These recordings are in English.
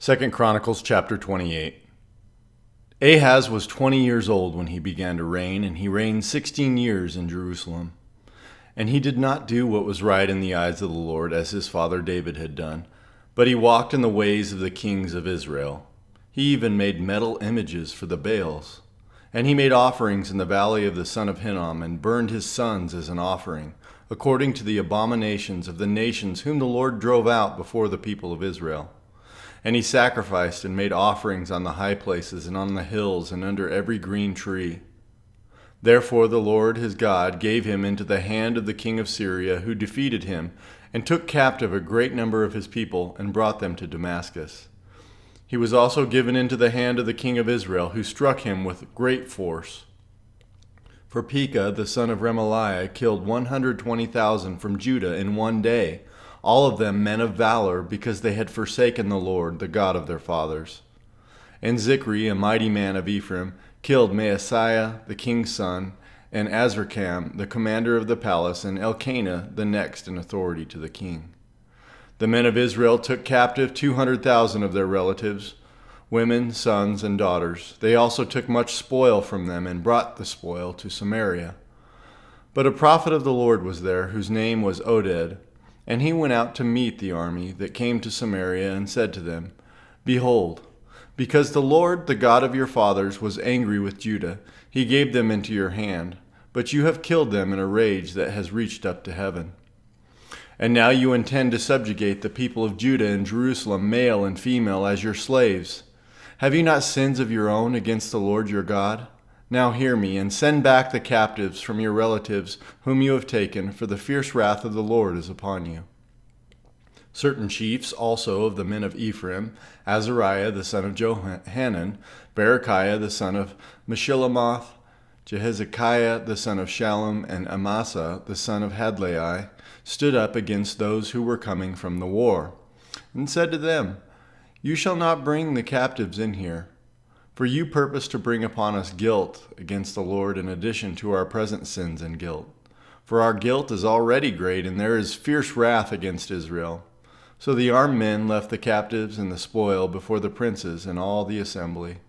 2 Chronicles chapter 28. Ahaz was 20 years old when he began to reign, and he reigned 16 years in Jerusalem. And he did not do what was right in the eyes of the Lord, as his father David had done, but he walked in the ways of the kings of Israel. He even made metal images for the Baals. And he made offerings in the valley of the son of Hinnom, and burned his sons as an offering, according to the abominations of the nations whom the Lord drove out before the people of Israel. And he sacrificed and made offerings on the high places and on the hills and under every green tree. Therefore the Lord his God gave him into the hand of the king of Syria, who defeated him, and took captive a great number of his people, and brought them to Damascus. He was also given into the hand of the king of Israel, who struck him with great force. For Pekah the son of Remaliah killed 120,000 from Judah in one day, all of them men of valor, because they had forsaken the Lord, the God of their fathers. And Zikri, a mighty man of Ephraim, killed Maaseiah, the king's son, and Azrikam, the commander of the palace, and Elkanah, the next in authority to the king. The men of Israel took captive 200,000 of their relatives, women, sons, and daughters. They also took much spoil from them, and brought the spoil to Samaria. But a prophet of the Lord was there, whose name was Oded. And he went out to meet the army that came to Samaria, and said to them, Behold, because the Lord, the God of your fathers, was angry with Judah, he gave them into your hand, but you have killed them in a rage that has reached up to heaven. And now you intend to subjugate the people of Judah and Jerusalem, male and female, as your slaves. Have you not sins of your own against the Lord your God? Now hear me, and send back the captives from your relatives whom you have taken, for the fierce wrath of the Lord is upon you. Certain chiefs also of the men of Ephraim, Azariah the son of Johanan, Berechiah the son of Meshillemoth, Jehezekiah the son of Shallum, and Amasa the son of Hadlai, stood up against those who were coming from the war, and said to them, You shall not bring the captives in here, for you purpose to bring upon us guilt against the Lord in addition to our present sins and guilt. For our guilt is already great, and there is fierce wrath against Israel. So the armed men left the captives and the spoil before the princes and all the assembly.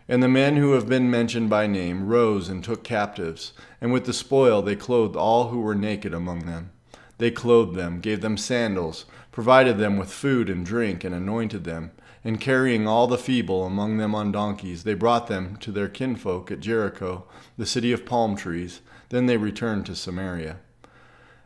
And the men who have been mentioned by name rose and took captives, and with the spoil they clothed all who were naked among them. They clothed them, gave them sandals, provided them with food and drink, and anointed them. And carrying all the feeble among them on donkeys, they brought them to their kinfolk at Jericho, the city of palm trees. Then they returned to Samaria.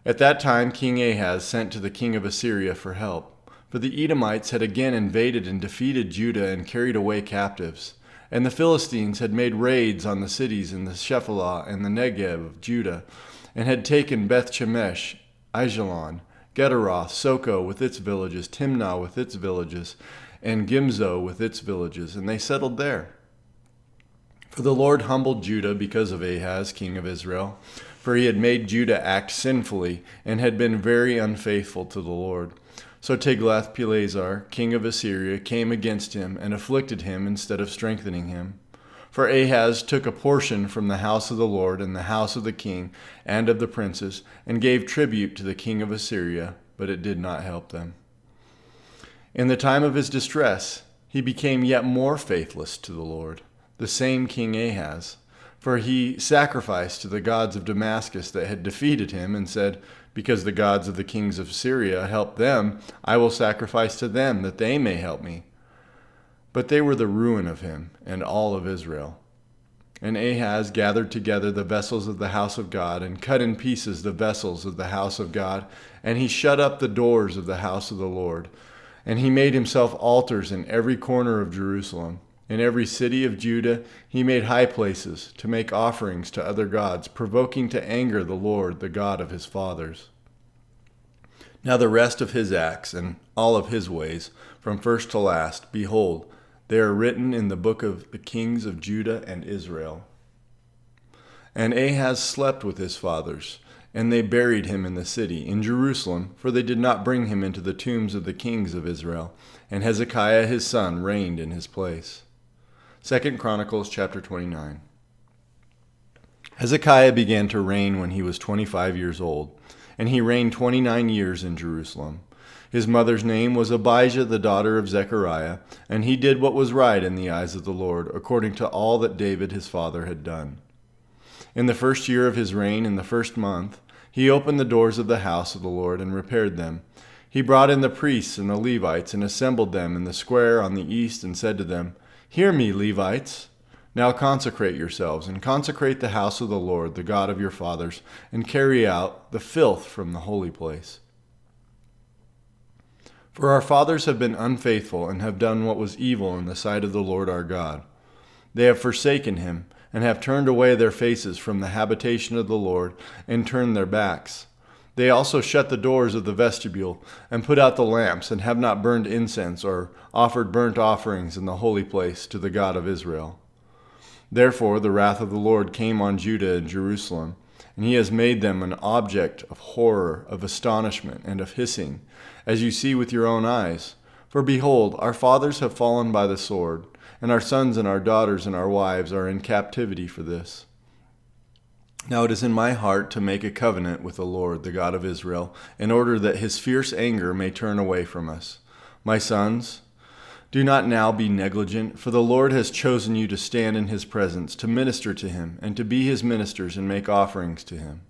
At that time King Ahaz sent to the king of Assyria for help, for the Edomites had again invaded and defeated Judah and carried away captives. And the Philistines had made raids on the cities in the Shephelah and the Negev of Judah, and had taken Beth-Shemesh, Aijalon, Gederoth, Soko with its villages, Timnah with its villages, and Gimzo with its villages, and they settled there. For the Lord humbled Judah because of Ahaz, king of Israel, for he had made Judah act sinfully, and had been very unfaithful to the Lord. So Tiglath-Pileser, king of Assyria, came against him, and afflicted him instead of strengthening him. For Ahaz took a portion from the house of the Lord, and the house of the king, and of the princes, and gave tribute to the king of Assyria, but it did not help them. In the time of his distress, he became yet more faithless to the Lord, the same King Ahaz. For he sacrificed to the gods of Damascus that had defeated him, and said, Because the gods of the kings of Syria helped them, I will sacrifice to them, that they may help me. But they were the ruin of him and all of Israel. And Ahaz gathered together the vessels of the house of God, and cut in pieces the vessels of the house of God, and he shut up the doors of the house of the Lord. And he made himself altars in every corner of Jerusalem. In every city of Judah he made high places to make offerings to other gods, provoking to anger the Lord, the God of his fathers. Now the rest of his acts and all of his ways, from first to last, behold, they are written in the book of the kings of Judah and Israel. And Ahaz slept with his fathers, and they buried him in the city, in Jerusalem, for they did not bring him into the tombs of the kings of Israel. And Hezekiah his son reigned in his place. 2 Chronicles chapter 29. Hezekiah began to reign when he was 25 years old, and he reigned 29 years in Jerusalem. His mother's name was Abijah, the daughter of Zechariah, and he did what was right in the eyes of the Lord, according to all that David his father had done. In the first year of his reign, in the first month, he opened the doors of the house of the Lord and repaired them. He brought in the priests and the Levites and assembled them in the square on the east and said to them, "Hear me, Levites! Now consecrate yourselves and consecrate the house of the Lord, the God of your fathers, and carry out the filth from the holy place. For our fathers have been unfaithful and have done what was evil in the sight of the Lord our God. They have forsaken him and have turned away their faces from the habitation of the Lord and turned their backs. They also shut the doors of the vestibule and put out the lamps and have not burned incense or offered burnt offerings in the holy place to the God of Israel. Therefore the wrath of the Lord came on Judah and Jerusalem, and he has made them an object of horror, of astonishment, and of hissing, as you see with your own eyes. For behold, our fathers have fallen by the sword, and our sons and our daughters and our wives are in captivity for this. Now it is in my heart to make a covenant with the Lord, the God of Israel, in order that his fierce anger may turn away from us. My sons, do not now be negligent, for the Lord has chosen you to stand in his presence, to minister to him, and to be his ministers and make offerings to him."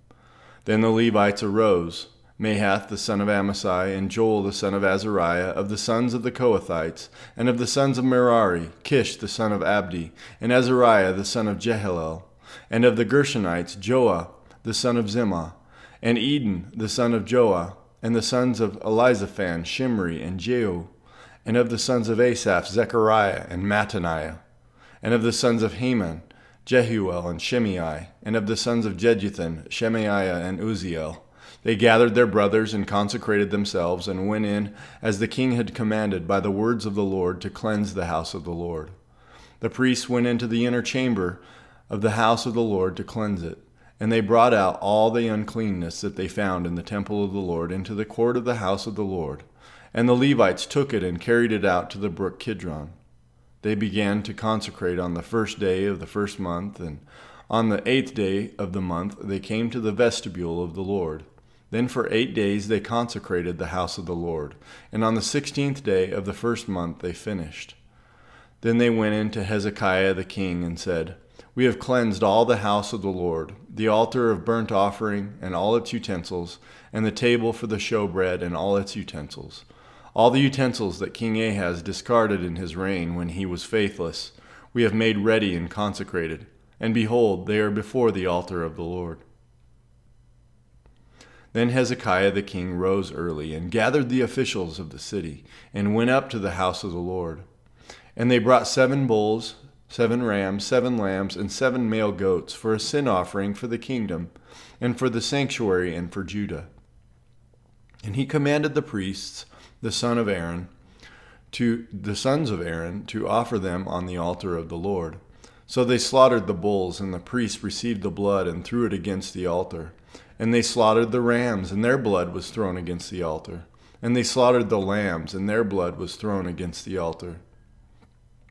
Then the Levites arose, Mahath the son of Amasai, and Joel the son of Azariah, of the sons of the Kohathites, and of the sons of Merari, Kish the son of Abdi, and Azariah the son of Jehalel, and of the Gershonites, Joah the son of Zimmah, and Eden the son of Joah, and the sons of Elizaphan, Shimri, and Jehu, and of the sons of Asaph, Zechariah, and Mattaniah, and of the sons of Haman, Jehuel, and Shimei, and of the sons of Jeduthun, Shemaiah, and Uzziel. They gathered their brothers and consecrated themselves, and went in, as the king had commanded by the words of the Lord, to cleanse the house of the Lord. The priests went into the inner chamber of the house of the Lord to cleanse it, and they brought out all the uncleanness that they found in the temple of the Lord into the court of the house of the Lord. And the Levites took it and carried it out to the brook Kidron. They began to consecrate on the first day of the first month, and on the 8th day of the month they came to the vestibule of the Lord. Then for 8 days they consecrated the house of the Lord, and on the 16th day of the first month they finished. Then they went in to Hezekiah the king and said, "We have cleansed all the house of the Lord, the altar of burnt offering and all its utensils, and the table for the showbread and all its utensils. All the utensils that King Ahaz discarded in his reign when he was faithless, we have made ready and consecrated, and behold, they are before the altar of the Lord." Then Hezekiah the king rose early and gathered the officials of the city and went up to the house of the Lord. And they brought 7 bulls, 7 rams, 7 lambs, and 7 male goats for a sin offering for the kingdom and for the sanctuary and for Judah. And he commanded the priests, the sons of Aaron, to offer them on the altar of the Lord. So they slaughtered the bulls, and the priests received the blood and threw it against the altar. And they slaughtered the rams, and their blood was thrown against the altar. And they slaughtered the lambs, and their blood was thrown against the altar.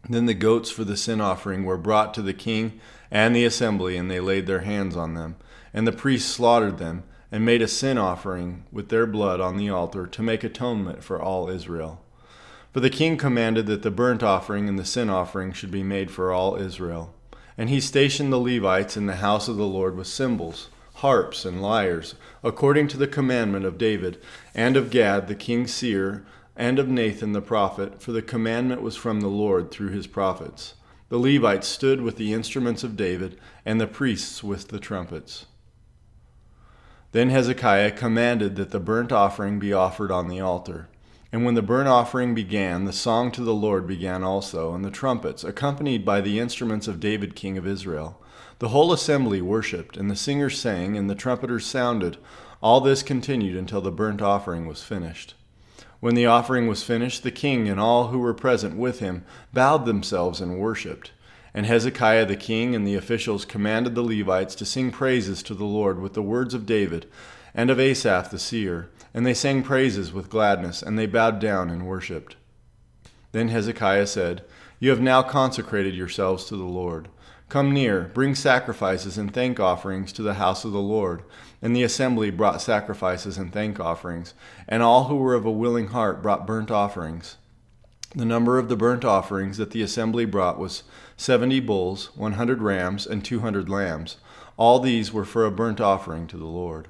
Then the goats for the sin offering were brought to the king and the assembly, and they laid their hands on them. And the priests slaughtered them, and made a sin offering with their blood on the altar to make atonement for all Israel. For the king commanded that the burnt offering and the sin offering should be made for all Israel. And he stationed the Levites in the house of the Lord with cymbals, harps, and lyres, according to the commandment of David, and of Gad the king's seer, and of Nathan the prophet, for the commandment was from the Lord through his prophets. The Levites stood with the instruments of David, and the priests with the trumpets. Then Hezekiah commanded that the burnt offering be offered on the altar. And when the burnt offering began, the song to the Lord began also, and the trumpets, accompanied by the instruments of David king of Israel. The whole assembly worshipped, and the singers sang, and the trumpeters sounded. All this continued until the burnt offering was finished. When the offering was finished, the king and all who were present with him bowed themselves and worshipped. And Hezekiah the king and the officials commanded the Levites to sing praises to the Lord with the words of David and of Asaph the seer. And they sang praises with gladness, and they bowed down and worshipped. Then Hezekiah said, "You have now consecrated yourselves to the Lord. "Come near, bring sacrifices and thank offerings to the house of the Lord." And the assembly brought sacrifices and thank offerings, and all who were of a willing heart brought burnt offerings. The number of the burnt offerings that the assembly brought was 70 bulls, 100 rams, and 200 lambs. All these were for a burnt offering to the Lord.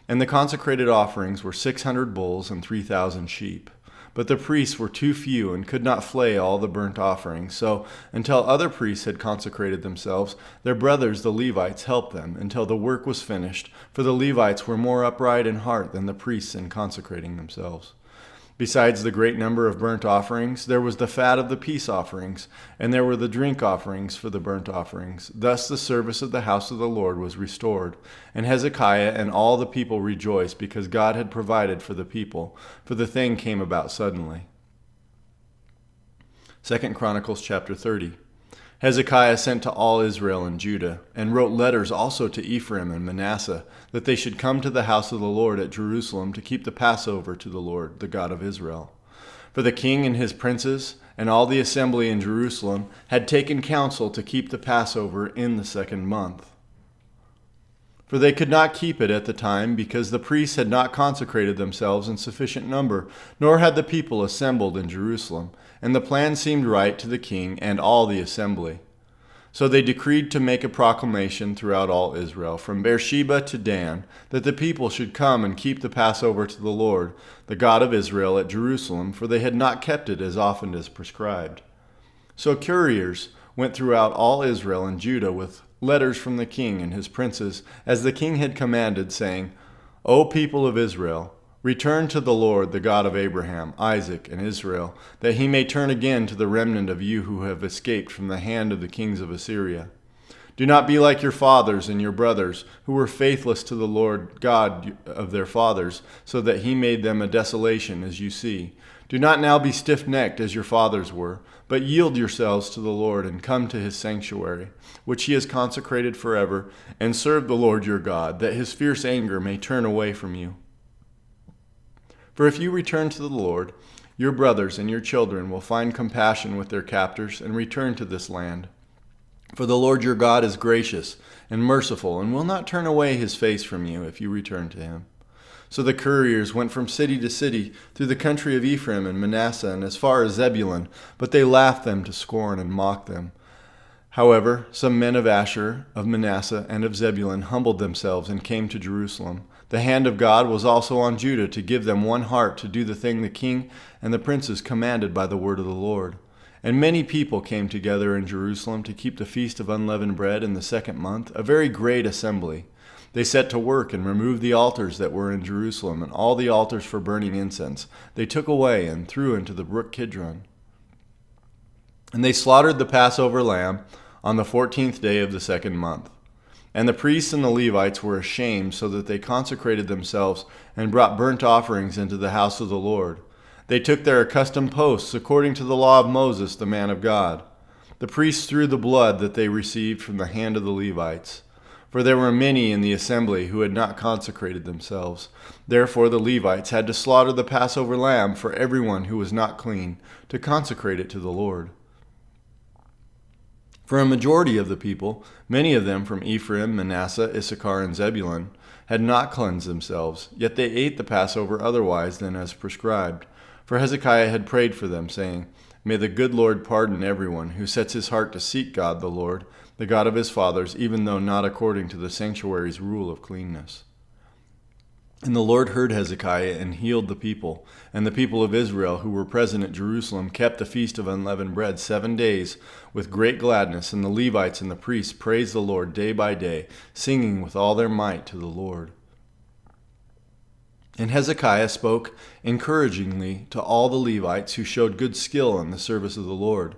And the consecrated offerings were 600 bulls and 3,000 sheep. But the priests were too few and could not flay all the burnt offerings. So, until other priests had consecrated themselves, their brothers the Levites helped them until the work was finished, for the Levites were more upright in heart than the priests in consecrating themselves. Besides the great number of burnt offerings, there was the fat of the peace offerings, and there were the drink offerings for the burnt offerings. Thus the service of the house of the Lord was restored. And Hezekiah and all the people rejoiced because God had provided for the people, for the thing came about suddenly. 2 Chronicles chapter 30. Hezekiah sent to all Israel and Judah, and wrote letters also to Ephraim and Manasseh, that they should come to the house of the Lord at Jerusalem to keep the Passover to the Lord, the God of Israel. For the king and his princes, and all the assembly in Jerusalem, had taken counsel to keep the Passover in the 2nd month. For they could not keep it at the time, because the priests had not consecrated themselves in sufficient number, nor had the people assembled in Jerusalem. And the plan seemed right to the king and all the assembly. So they decreed to make a proclamation throughout all Israel, from Beersheba to Dan, that the people should come and keep the Passover to the Lord, the God of Israel, at Jerusalem, for they had not kept it as often as prescribed. So couriers went throughout all Israel and Judah with letters from the king and his princes, as the king had commanded, saying, "O people of Israel, return to the Lord, the God of Abraham, Isaac, and Israel, that he may turn again to the remnant of you who have escaped from the hand of the kings of Assyria. Do not be like your fathers and your brothers, who were faithless to the Lord God of their fathers, so that he made them a desolation, as you see. Do not now be stiff-necked as your fathers were, but yield yourselves to the Lord and come to his sanctuary, which he has consecrated forever, and serve the Lord your God, that his fierce anger may turn away from you. For if you return to the Lord, your brothers and your children will find compassion with their captors and return to this land. For the Lord your God is gracious and merciful, and will not turn away his face from you if you return to him." So the couriers went from city to city through the country of Ephraim and Manasseh and as far as Zebulun, but they laughed them to scorn and mocked them. However, some men of Asher, of Manasseh, and of Zebulun humbled themselves and came to Jerusalem. The hand of God was also on Judah to give them one heart to do the thing the king and the princes commanded by the word of the Lord. And many people came together in Jerusalem to keep the feast of unleavened bread in the 2nd month, a very great assembly. They set to work and removed the altars that were in Jerusalem, and all the altars for burning incense they took away and threw into the brook Kidron. And they slaughtered the Passover lamb on the 14th day of the 2nd month. And the priests and the Levites were ashamed, so that they consecrated themselves and brought burnt offerings into the house of the Lord. They took their accustomed posts according to the law of Moses, the man of God. The priests threw the blood that they received from the hand of the Levites. For there were many in the assembly who had not consecrated themselves. Therefore the Levites had to slaughter the Passover lamb for everyone who was not clean, to consecrate it to the Lord. For a majority of the people, many of them from Ephraim, Manasseh, Issachar, and Zebulun, had not cleansed themselves, yet they ate the Passover otherwise than as prescribed. For Hezekiah had prayed for them, saying, "May the good Lord pardon everyone who sets his heart to seek God the Lord, the God of his fathers, even though not according to the sanctuary's rule of cleanness." And the Lord heard Hezekiah and healed the people. And the people of Israel who were present at Jerusalem kept the feast of unleavened bread 7 days with great gladness. And the Levites and the priests praised the Lord day by day, singing with all their might to the Lord. And Hezekiah spoke encouragingly to all the Levites who showed good skill in the service of the Lord.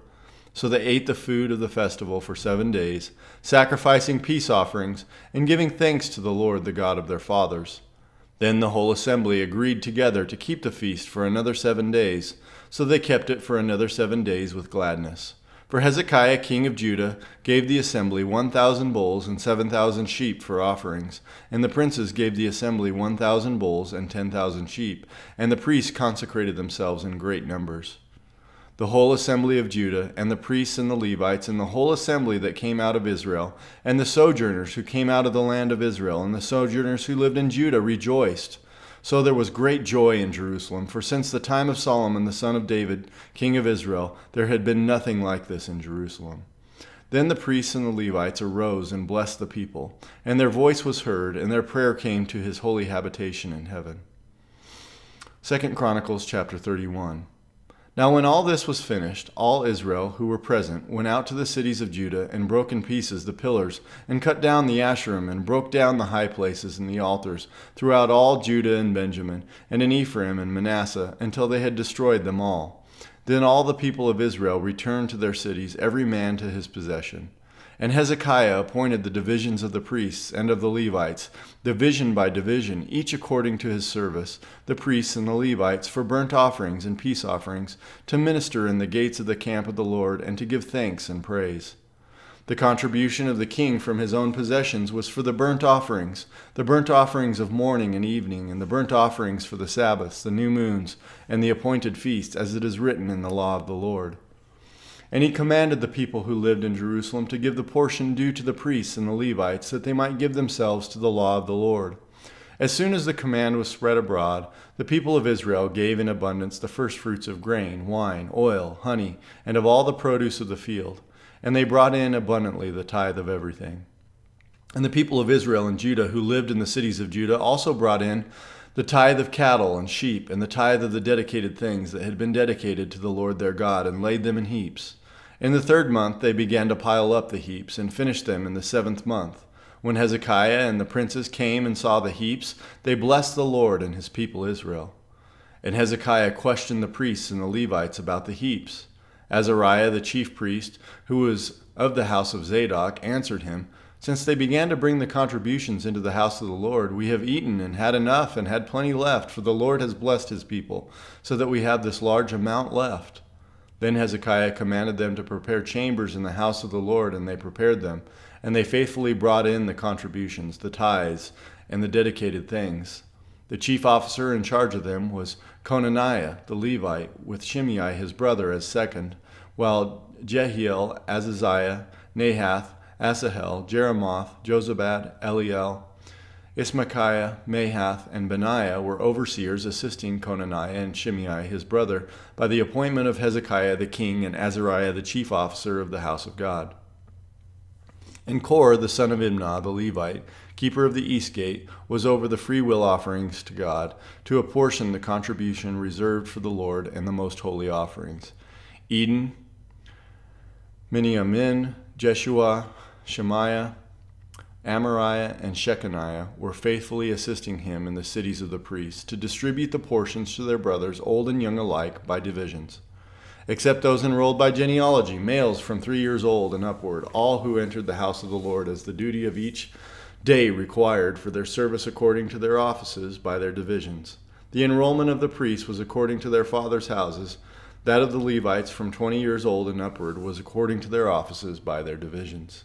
So they ate the food of the festival for 7 days, sacrificing peace offerings and giving thanks to the Lord, the God of their fathers. Then the whole assembly agreed together to keep the feast for another 7 days, so they kept it for another 7 days with gladness. For Hezekiah, king of Judah, gave the assembly 1,000 bulls and 7,000 sheep for offerings, and the princes gave the assembly 1,000 bulls and 10,000 sheep, and the priests consecrated themselves in great numbers. the whole assembly of Judah, and the priests and the Levites, and the whole assembly that came out of Israel, and the sojourners who came out of the land of Israel, and the sojourners who lived in Judah rejoiced. So there was great joy in Jerusalem, for since the time of Solomon the son of David, king of Israel, there had been nothing like this in Jerusalem. Then the priests and the Levites arose and blessed the people, and their voice was heard, and their prayer came to his holy habitation in heaven. 2 Chronicles chapter 31. Now when all this was finished, all Israel who were present went out to the cities of Judah and broke in pieces the pillars, and cut down the Asherim, and broke down the high places and the altars, throughout all Judah and Benjamin, and in Ephraim and Manasseh, until they had destroyed them all. Then all the people of Israel returned to their cities, every man to his possession. And Hezekiah appointed the divisions of the priests and of the Levites, division by division, each according to his service, the priests and the Levites, for burnt offerings and peace offerings, to minister in the gates of the camp of the Lord, and to give thanks and praise. The contribution of the king from his own possessions was for the burnt offerings of morning and evening, and the burnt offerings for the Sabbaths, the new moons, and the appointed feasts, as it is written in the law of the Lord. And he commanded the people who lived in Jerusalem to give the portion due to the priests and the Levites, that they might give themselves to the law of the Lord. As soon as the command was spread abroad, the people of Israel gave in abundance the firstfruits of grain, wine, oil, honey, and of all the produce of the field. And they brought in abundantly the tithe of everything. And the people of Israel and Judah who lived in the cities of Judah also brought in the tithe of cattle and sheep, and the tithe of the dedicated things that had been dedicated to the Lord their God, and laid them in heaps. In the 3rd month they began to pile up the heaps, and finished them in the 7th month. When Hezekiah and the princes came and saw the heaps, they blessed the Lord and his people Israel. And Hezekiah questioned the priests and the Levites about the heaps. Azariah the chief priest, who was of the house of Zadok, answered him, "Since they began to bring the contributions into the house of the Lord, we have eaten and had enough and had plenty left, for the Lord has blessed his people, so that we have this large amount left." Then Hezekiah commanded them to prepare chambers in the house of the Lord, and they prepared them. And they faithfully brought in the contributions, the tithes, and the dedicated things. The chief officer in charge of them was Conaniah the Levite, with Shimei his brother as second, while Jehiel, Azaziah, Nahath, Asahel, Jeremoth, Jozabad, Eliel, Ismachiah, Mahath, and Benaiah were overseers, assisting Conaniah and Shimei his brother by the appointment of Hezekiah the king and Azariah the chief officer of the house of God. And Kor the son of Imnah the Levite, keeper of the east gate, was over the freewill offerings to God, to apportion the contribution reserved for the Lord and the most holy offerings. Eden, Miniamin, Jeshua, Shemaiah, Amariah, and Shechaniah were faithfully assisting him in the cities of the priests, to distribute the portions to their brothers, old and young alike, by divisions. Except those enrolled by genealogy, males from 3 years old and upward, all who entered the house of the Lord as the duty of each day required for their service according to their offices by their divisions. The enrollment of the priests was according to their fathers' houses. That of the Levites from 20 years old and upward was according to their offices by their divisions.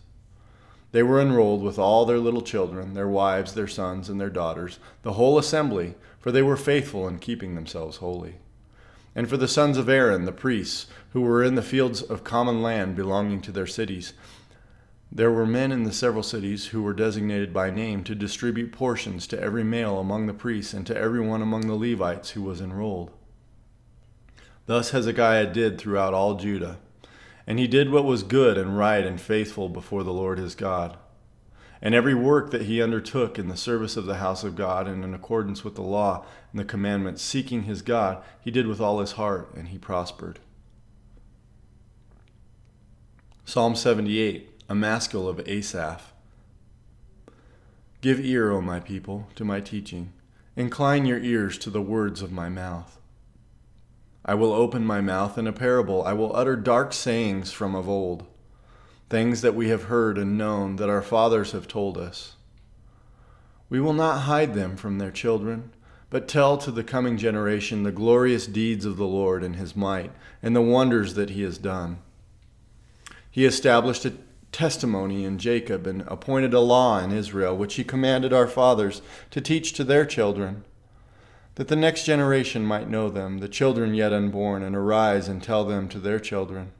They were enrolled with all their little children, their wives, their sons, and their daughters, the whole assembly, for they were faithful in keeping themselves holy. And for the sons of Aaron, the priests, who were in the fields of common land belonging to their cities, there were men in the several cities who were designated by name to distribute portions to every male among the priests and to everyone among the Levites who was enrolled. Thus Hezekiah did throughout all Judah, and he did what was good and right and faithful before the Lord his God. And every work that he undertook in the service of the house of God, and in accordance with the law and the commandments, seeking his God, he did with all his heart, and he prospered. Psalm 78, a maskil of Asaph. Give ear, O my people, to my teaching. Incline your ears to the words of my mouth. I will open my mouth in a parable. I will utter dark sayings from of old, things that we have heard and known, that our fathers have told us. We will not hide them from their children, but tell to the coming generation the glorious deeds of the Lord and his might, and the wonders that he has done. He established a testimony in Jacob, and appointed a law in Israel, which he commanded our fathers to teach to their children, that the next generation might know them, the children yet unborn, and arise and tell them to their children,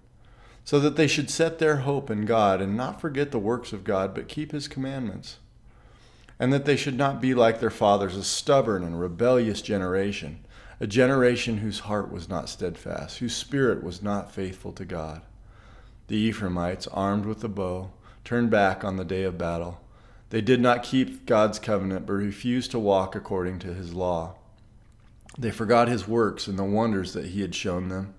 so that they should set their hope in God and not forget the works of God, but keep his commandments, and that they should not be like their fathers, a stubborn and rebellious generation, a generation whose heart was not steadfast, whose spirit was not faithful to God. The Ephraimites, armed with the bow, turned back on the day of battle. They did not keep God's covenant, but refused to walk according to his law. They forgot his works and the wonders that he had shown them.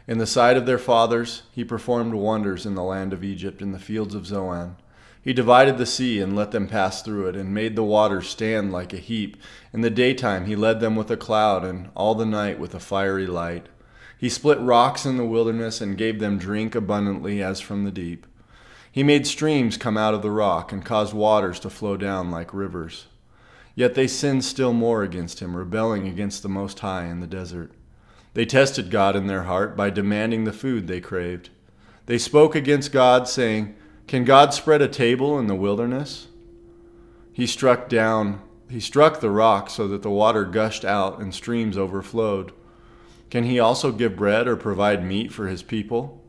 In the sight of their fathers, he performed wonders in the land of Egypt, in the fields of Zoan. He divided the sea and let them pass through it, and made the waters stand like a heap. In the daytime he led them with a cloud, and all the night with a fiery light. He split rocks in the wilderness and gave them drink abundantly as from the deep. He made streams come out of the rock and caused waters to flow down like rivers. Yet they sinned still more against him, rebelling against the Most High in the desert. They tested God in their heart by demanding the food they craved. They spoke against God, saying, "Can God spread a table in the wilderness?" He struck the rock so that the water gushed out and streams overflowed. Can he also give bread or provide meat for his people?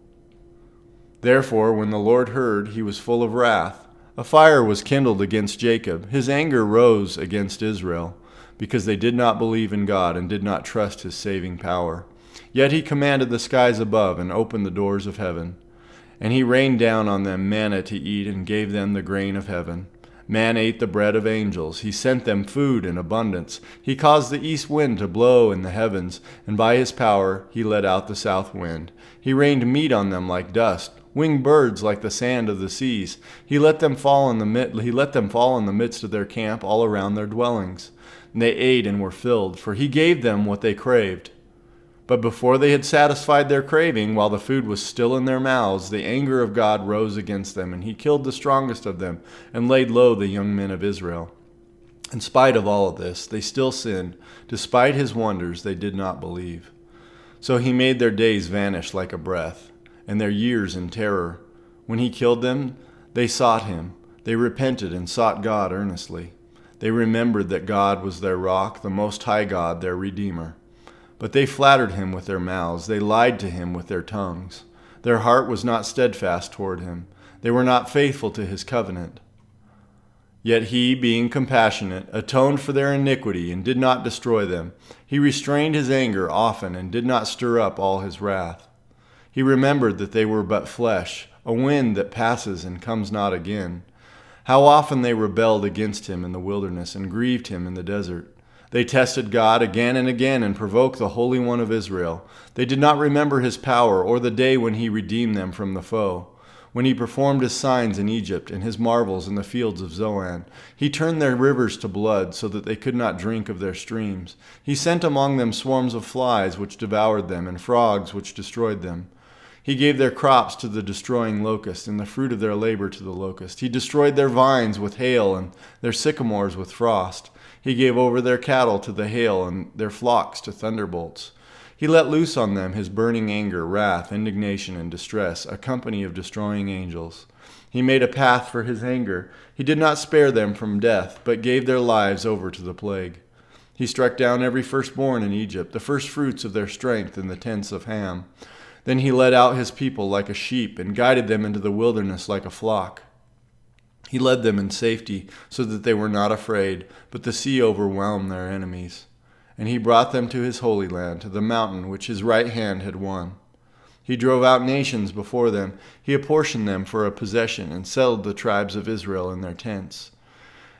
Therefore, when the Lord heard, he was full of wrath. A fire was kindled against Jacob. His anger rose against Israel, because they did not believe in God and did not trust his saving power. Yet he commanded the skies above and opened the doors of heaven. And he rained down on them manna to eat and gave them the grain of heaven. Man ate the bread of angels. He sent them food in abundance. He caused the east wind to blow in the heavens, and by his power he let out the south wind. He rained meat on them like dust, winged birds like the sand of the seas. He let them fall in the midst of their camp, all around their dwellings. And they ate and were filled, for he gave them what they craved. But before they had satisfied their craving, while the food was still in their mouths, the anger of God rose against them, and he killed the strongest of them and laid low the young men of Israel. In spite of all of this, they still sinned. Despite his wonders, they did not believe. So he made their days vanish like a breath, and their years in terror. When he killed them, they sought him. They repented and sought God earnestly. They remembered that God was their rock, the Most High God, their Redeemer. But they flattered him with their mouths. They lied to him with their tongues. Their heart was not steadfast toward him. They were not faithful to his covenant. Yet he, being compassionate, atoned for their iniquity and did not destroy them. He restrained his anger often and did not stir up all his wrath. He remembered that they were but flesh, a wind that passes and comes not again. How often they rebelled against him in the wilderness and grieved him in the desert. They tested God again and again and provoked the Holy One of Israel. They did not remember his power or the day when he redeemed them from the foe, when he performed his signs in Egypt and his marvels in the fields of Zoan. He turned their rivers to blood so that they could not drink of their streams. He sent among them swarms of flies which devoured them and frogs which destroyed them. He gave their crops to the destroying locust and the fruit of their labor to the locust. He destroyed their vines with hail and their sycamores with frost. He gave over their cattle to the hail and their flocks to thunderbolts. He let loose on them his burning anger, wrath, indignation, and distress, a company of destroying angels. He made a path for his anger. He did not spare them from death, but gave their lives over to the plague. He struck down every firstborn in Egypt, the firstfruits of their strength in the tents of Ham. Then he led out his people like a sheep and guided them into the wilderness like a flock. He led them in safety so that they were not afraid, but the sea overwhelmed their enemies. And he brought them to his holy land, to the mountain which his right hand had won. He drove out nations before them. He apportioned them for a possession and settled the tribes of Israel in their tents.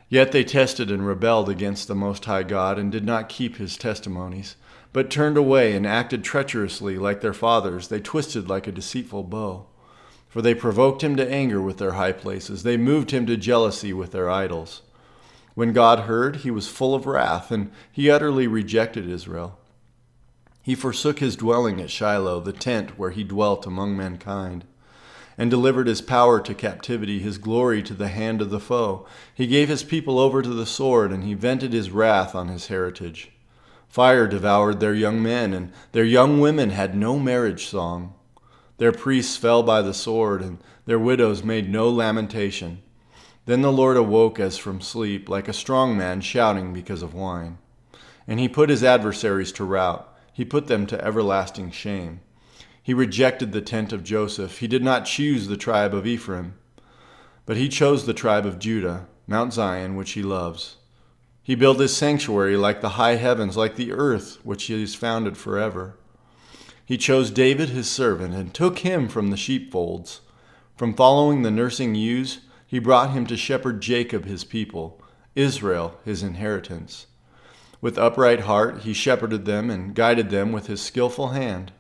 Yet they tested and rebelled against the Most High God and did not keep his testimonies, but turned away and acted treacherously like their fathers. They twisted like a deceitful bow. For they provoked him to anger with their high places. They moved him to jealousy with their idols. When God heard, he was full of wrath, and he utterly rejected Israel. He forsook his dwelling at Shiloh, the tent where he dwelt among mankind, and delivered his power to captivity, his glory to the hand of the foe. He gave his people over to the sword, and he vented his wrath on his heritage. Fire devoured their young men, and their young women had no marriage song. Their priests fell by the sword, and their widows made no lamentation. Then the Lord awoke as from sleep, like a strong man shouting because of wine. and he put his adversaries to rout. He put them to everlasting shame. He rejected the tent of Joseph. He did not choose the tribe of Ephraim, but he chose the tribe of Judah, Mount Zion, which he loves. He built his sanctuary like the high heavens, like the earth, which he has founded forever. He chose David his servant and took him from the sheepfolds. From following the nursing ewes, he brought him to shepherd Jacob his people, Israel his inheritance. With upright heart he shepherded them and guided them with his skillful hand.